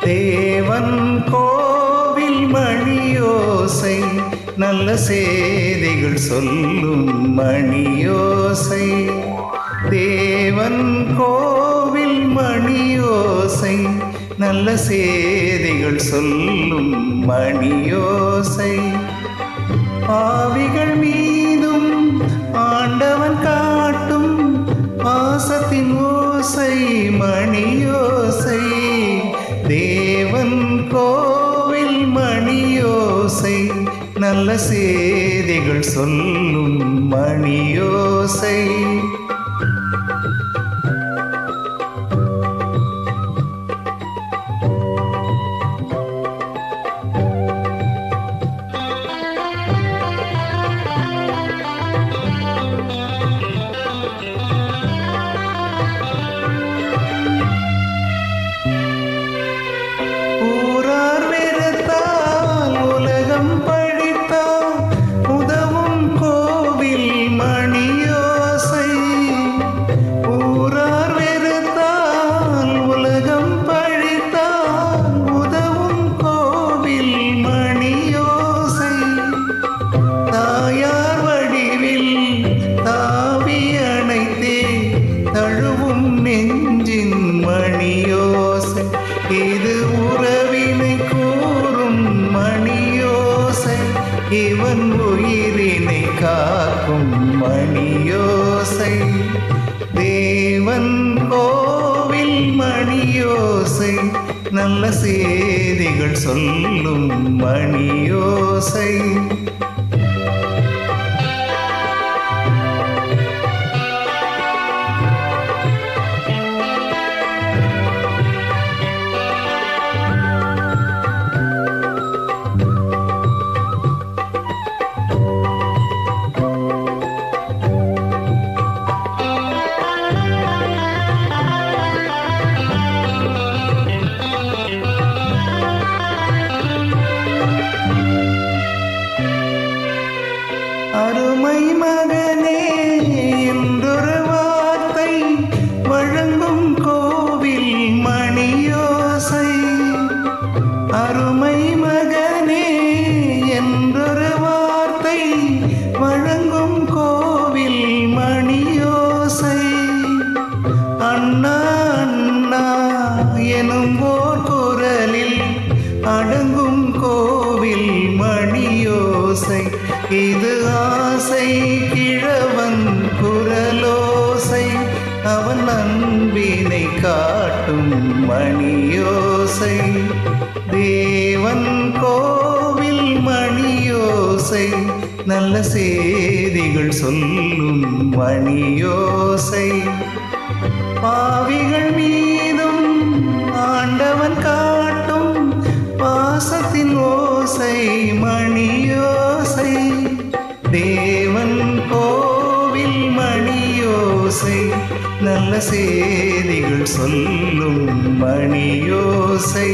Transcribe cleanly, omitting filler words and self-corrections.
தேவன் கோவில் மணியோசை, நல்ல செய்திகள் சொல்லும் மணியோசை. தேவன் கோவில் மணியோசை, நல்ல செய்திகள் சொல்லும் மணியோசை. பாவிகள் மீதும் ஆண்டவன் காட்டும் பாசத்தின் ஓசை மணியோசை. தேவன் கோவில் மணியோசை, நல்ல செய்திகள் சொல்லும் மணியோசை. நெஞ்சின் மணியோசை, இது உறவினை கூறும் மணியோசை. இவன் உயிரினை காக்கும் மணியோசை. தேவன் கோவில் மணியோசை, நல்ல செய்திகள் சொல்லும் மணியோசை. அருமை மகனே என்றொரு வார்த்தை வழங்கும் கோவில் மணியோசை. அருமை மகனே என்றொரு வார்த்தை வழங்கும் கோவில் மணியோசை. அண்ணா அண்ணா எனும் ஓர் குரலில் அடங்கும் கோவில் மணியோசை. இது ஆசை கிழவன் குரலோசை, அவன் அன்பினை காட்டும் மணியோசை. தேவன் கோவில் மணியோசை, நல்ல செய்திகள் சொல்லும் மணியோசை. பாவிகள் மீதும் ஆண்டவன் காட்டும் பாசத்தின் ஓசை மணியோசை. தேவன் கோவில் மணியோசை, நல்ல செய்திகள் சொல்லும் மணியோசை.